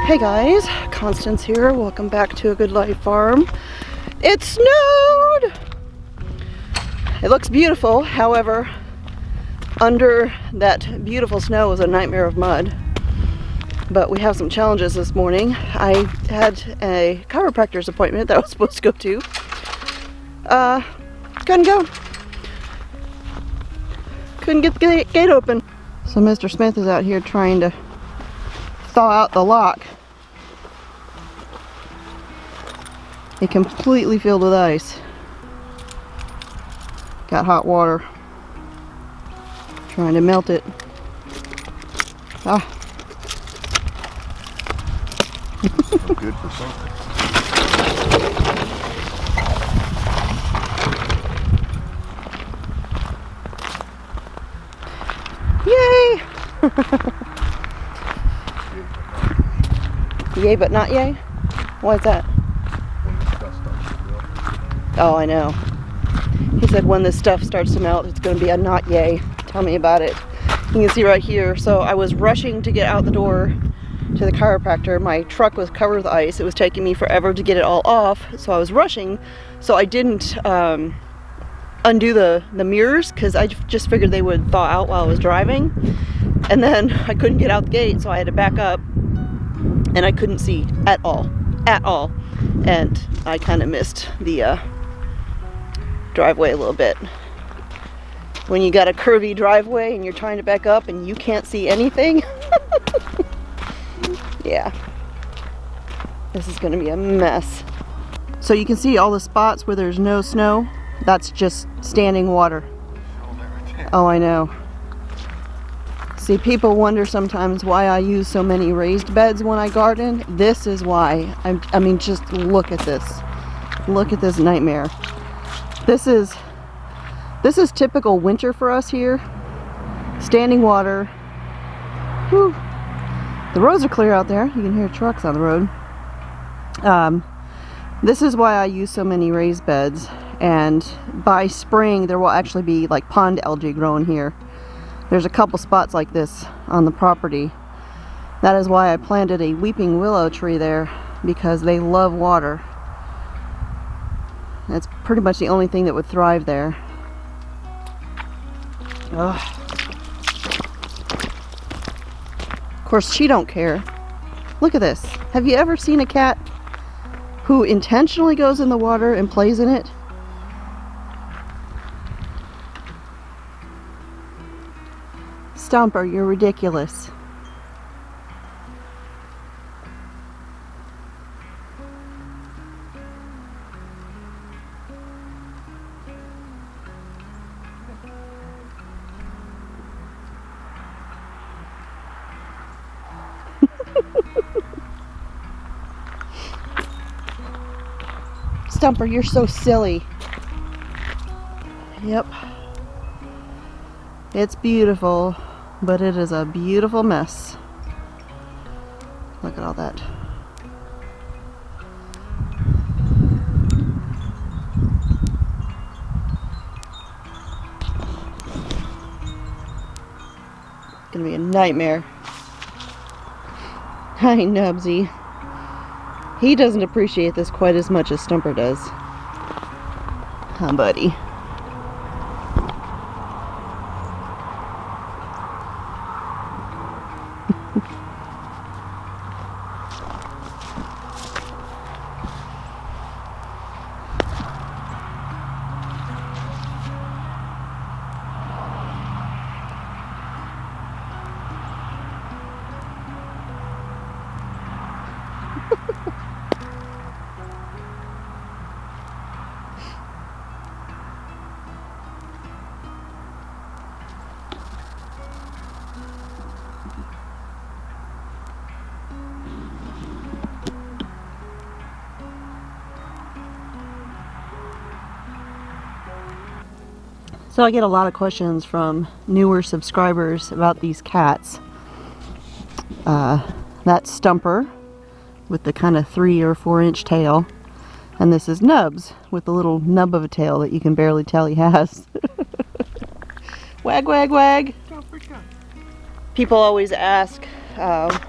Hey guys, Constance here. Welcome back to A Good Life Farm. It snowed! It looks beautiful, however, under that beautiful snow was a nightmare of mud. But we have some challenges this morning. I had a chiropractor's appointment that I was supposed to go to. Couldn't go. Couldn't get the gate open. So Mr. Smith is out here trying to thaw out the lock. It completely filled with ice. Got hot water. Trying to melt it. Ah. So good for something. Yay! Yay, but not yay? Why is that? Oh, I know. He said when this stuff starts to melt, it's going to be a not yay. Tell me about it. You can see right here. So I was rushing to get out the door to the chiropractor. My truck was covered with ice. It was taking me forever to get it all off. So I was rushing. So I didn't undo the mirrors because I just figured they would thaw out while I was driving. And then I couldn't get out the gate, so I had to back up. And I couldn't see at all. At all. And I kind of missed the driveway a little bit. When you got a curvy driveway and you're trying to back up and you can't see anything. Yeah. This is going to be a mess. So you can see all the spots where there's no snow. That's just standing water. Oh, I know. See, people wonder sometimes why I use so many raised beds when I garden. This is why. I mean, just look at this. Look at this nightmare. This is typical winter for us here. Standing water. Whew. The roads are clear out there. You can hear trucks on the road. This is why I use so many raised beds. And by spring, there will actually be like pond algae growing here. There's a couple spots like this on the property. That is why I planted a weeping willow tree there, because they love water. That's pretty much the only thing that would thrive there. Ugh. Of course, she don't care. Look at this. Have you ever seen a cat who intentionally goes in the water and plays in it? Stomper, you're ridiculous. Stomper, you're so silly. Yep. It's beautiful, but it is a beautiful mess. Look at all that. It's gonna be a nightmare. Hi, Nubsy. He doesn't appreciate this quite as much as Stumper does. Huh, buddy? So I get a lot of questions from newer subscribers about these cats. That's Stumper with the kind of 3 or 4 inch tail. And this is Nubs with the little nub of a tail that you can barely tell he has. Wag, wag, wag. People always ask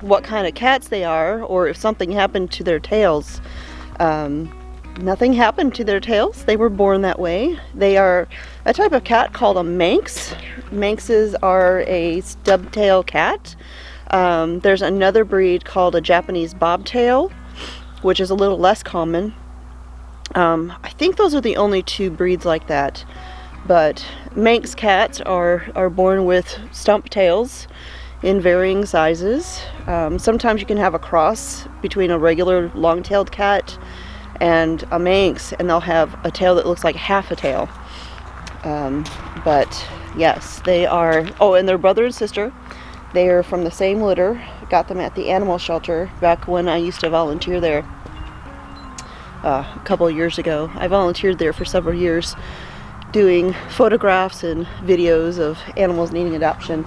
what kind of cats they are or if something happened to their tails. Nothing happened to their tails. They were born that way. They are a type of cat called a Manx. Manxes are a stubtail cat. There's another breed called a Japanese bobtail, which is a little less common. I think those are the only two breeds like that. But Manx cats are born with stump tails in varying sizes. Sometimes you can have a cross between a regular long-tailed cat and a Manx, and they'll have a tail that looks like half a tail. But yes, they are, oh, and they're brother and sister. They are from the same litter. Got them at the animal shelter back when I used to volunteer there a couple of years ago. I volunteered there for several years doing photographs and videos of animals needing adoption.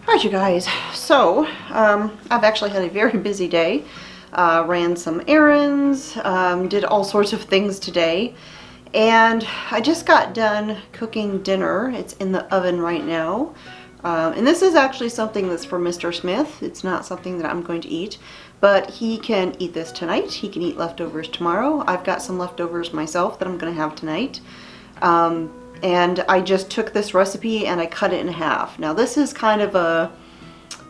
Alright, you guys, so I've actually had a very busy day. Ran some errands, did all sorts of things today, and I just got done cooking dinner. It's in the oven right now, and this is actually something that's for Mr. Smith. It's not something that I'm going to eat, but he can eat this tonight. He can eat leftovers tomorrow. I've got some leftovers myself that I'm going to have tonight. And I just took this recipe and I cut it in half. Now this is kind of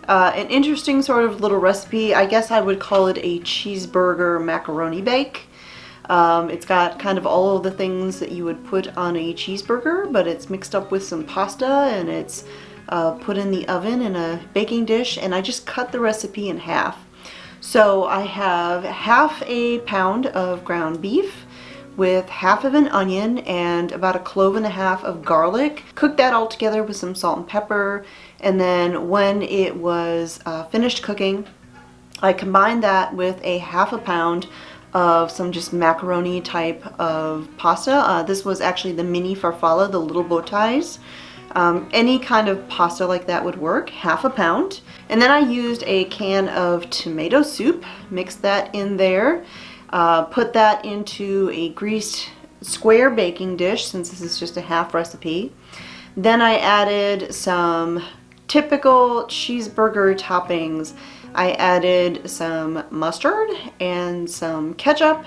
an interesting sort of little recipe. I guess I would call it a cheeseburger macaroni bake. It's got kind of all of the things that you would put on a cheeseburger, but it's mixed up with some pasta and it's put in the oven in a baking dish, and I just cut the recipe in half. So I have half a pound of ground beef with half of an onion and about a clove and a half of garlic. Cooked that all together with some salt and pepper, and then when it was finished cooking, I combined that with a half a pound of some just macaroni type of pasta. This was actually the mini farfalle, the little bow ties. Any kind of pasta like that would work, half a pound. And then I used a can of tomato soup, mixed that in there. Put that into a greased square baking dish, since this is just a half recipe. Then I added some typical cheeseburger toppings. I added some mustard and some ketchup,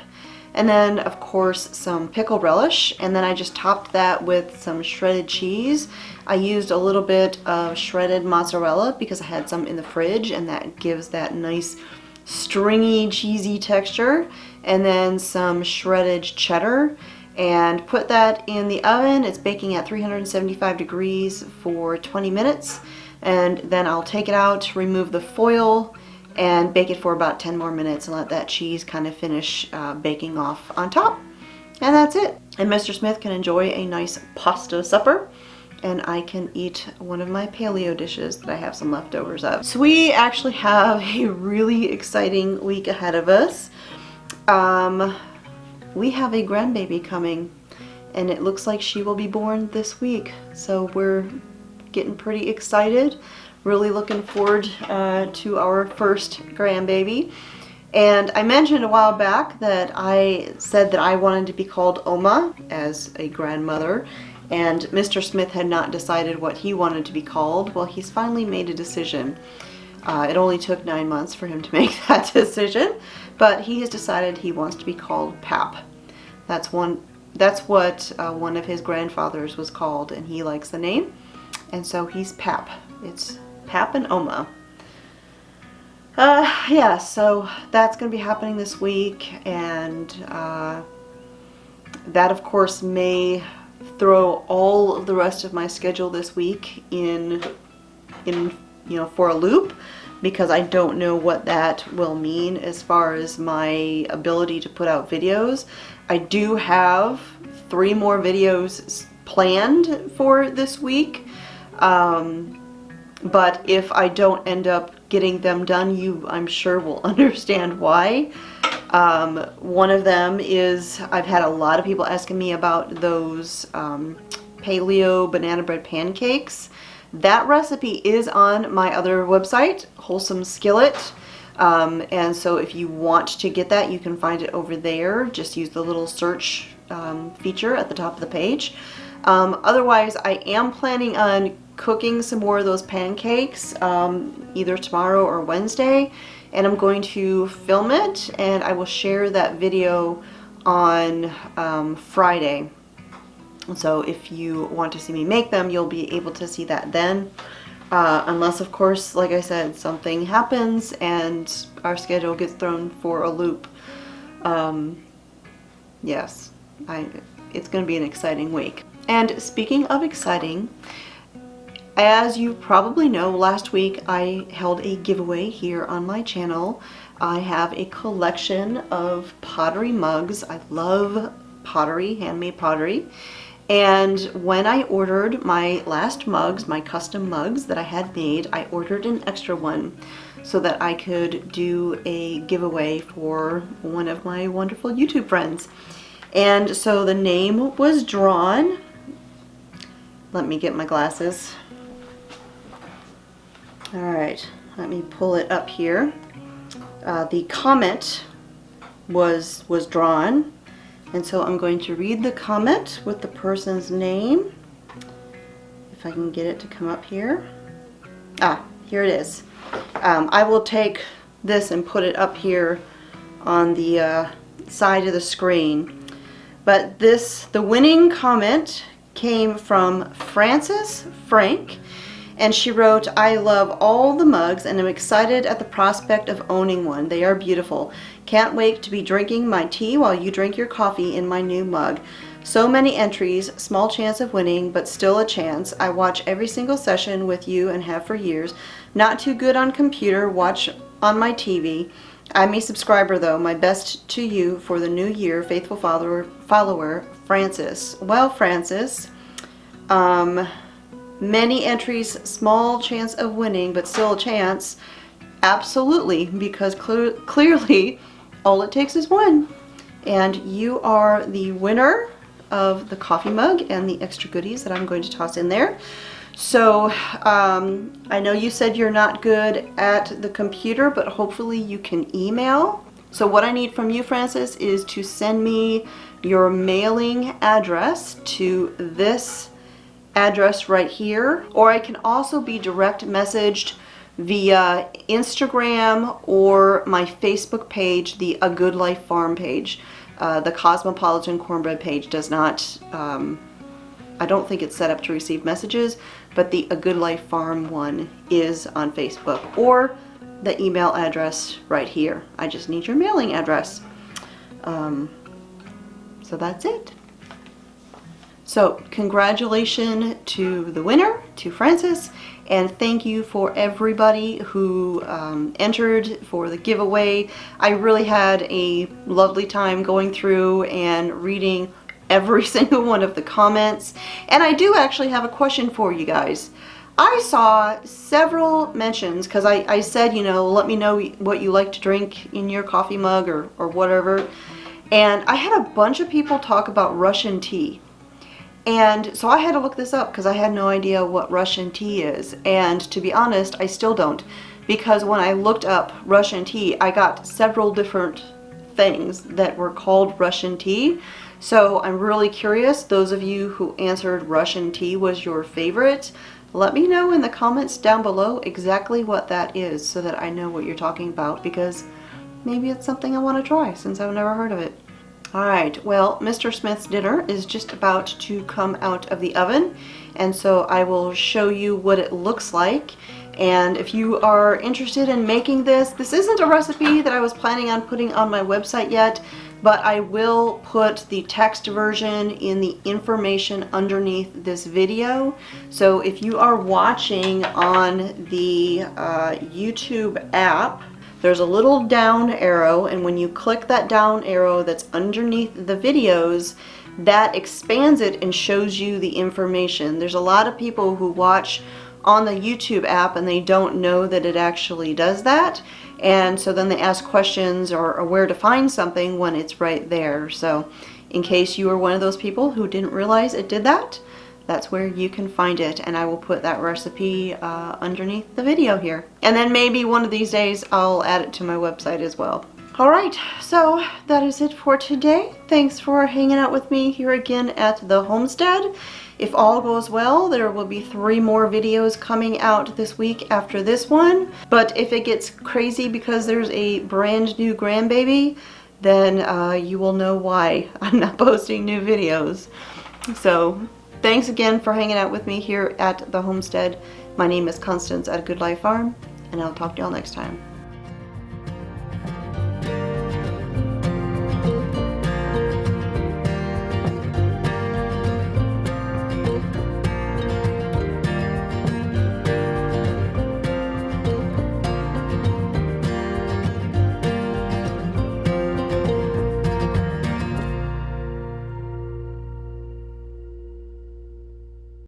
and then of course some pickle relish, and then I just topped that with some shredded cheese. I used a little bit of shredded mozzarella because I had some in the fridge, and that gives that nice stringy, cheesy texture, and then some shredded cheddar, and put that in the oven. It's baking at 375 degrees for 20 minutes, and then I'll take it out, remove the foil, and bake it for about 10 more minutes and let that cheese kind of finish baking off on top. And that's it. And Mr. Smith can enjoy a nice pasta supper, and I can eat one of my paleo dishes that I have some leftovers of. So we actually have a really exciting week ahead of us. We have a grandbaby coming, and it looks like she will be born this week. So we're getting pretty excited. Really looking forward to our first grandbaby. And I mentioned a while back that I said that I wanted to be called Oma as a grandmother, and Mr. Smith had not decided what he wanted to be called. Well, he's finally made a decision. It only took 9 months for him to make that decision, but he has decided he wants to be called Pap. That's what one of his grandfathers was called, and he likes the name, and so he's Pap. It's Pap and Oma. Yeah, so that's going to be happening this week, and that of course may throw all of the rest of my schedule this week in for a loop. because I don't know what that will mean as far as my ability to put out videos. I do have 3 more videos planned for this week, but if I don't end up getting them done, you, I'm sure, will understand why. One of them is, I've had a lot of people asking me about those Paleo banana bread pancakes. That recipe is on my other website, Wholesome Skillet. And so if you want to get that, you can find it over there. Just use the little search feature at the top of the page. Otherwise, I am planning on cooking some more of those pancakes either tomorrow or Wednesday, and I'm going to film it, and I will share that video on Friday. So if you want to see me make them, you'll be able to see that then. Unless, of course, like I said, something happens and our schedule gets thrown for a loop. Yes, it's going to be an exciting week. And speaking of exciting, as you probably know, last week I held a giveaway here on my channel. I have a collection of pottery mugs. I love pottery, handmade pottery. And when I ordered my last mugs, my custom mugs that I had made, I ordered an extra one so that I could do a giveaway for one of my wonderful YouTube friends. And so the name was drawn. Let me get my glasses. All right, let me pull it up here. The comment was drawn. And so I'm going to read the comment with the person's name. If I can get it to come up here. Ah, here it is. I will take this and put it up here on the side of the screen. But the winning comment came from Frances Frank. And she wrote, "I love all the mugs and am excited at the prospect of owning one. They are beautiful. Can't wait to be drinking my tea while you drink your coffee in my new mug. So many entries, small chance of winning, but still a chance. I watch every single session with you and have for years. Not too good on computer, watch on my TV. I'm a subscriber though. My best to you for the new year, faithful follower, Frances." Well, Frances, many entries, small chance of winning, but still a chance. Absolutely, because clearly all it takes is one. And you are the winner of the coffee mug and the extra goodies that I'm going to toss in there. So I know you said you're not good at the computer, but hopefully you can email. So what I need from you, Frances, is to send me your mailing address to this address right here, or I can also be direct messaged via Instagram or my Facebook page, the A Good Life Farm page. The Cosmopolitan Cornbread page does not, I don't think it's set up to receive messages, but the A Good Life Farm one is on Facebook, or the email address right here. I just need your mailing address. So that's it. So congratulations to the winner, to Frances, and thank you for everybody who entered for the giveaway. I really had a lovely time going through and reading every single one of the comments. And I do actually have a question for you guys. I saw several mentions, because I said, you know, let me know what you like to drink in your coffee mug or whatever. And I had a bunch of people talk about Russian tea. And so I had to look this up because I had no idea what Russian tea is. And to be honest, I still don't. Because when I looked up Russian tea, I got several different things that were called Russian tea. So I'm really curious, those of you who answered Russian tea was your favorite, let me know in the comments down below exactly what that is so that I know what you're talking about, because maybe it's something I want to try since I've never heard of it. Alright, well, Mr. Smith's dinner is just about to come out of the oven, and so I will show you what it looks like. And if you are interested in making this isn't a recipe that I was planning on putting on my website yet, but I will put the text version in the information underneath this video. So if you are watching on the YouTube app, there's a little down arrow, and when you click that down arrow that's underneath the videos, that expands it and shows you the information. There's a lot of people who watch on the YouTube app and they don't know that it actually does that, and so then they ask questions or where to find something when it's right there. So in case you are one of those people who didn't realize it did that, that's where you can find it, and I will put that recipe underneath the video here. And then maybe one of these days I'll add it to my website as well. Alright, so that is it for today. Thanks for hanging out with me here again at the homestead. If all goes well, there will be 3 more videos coming out this week after this one. But if it gets crazy because there's a brand new grandbaby, then you will know why I'm not posting new videos. So thanks again for hanging out with me here at the homestead. My name is Constance at Good Life Farm, and I'll talk to y'all next time.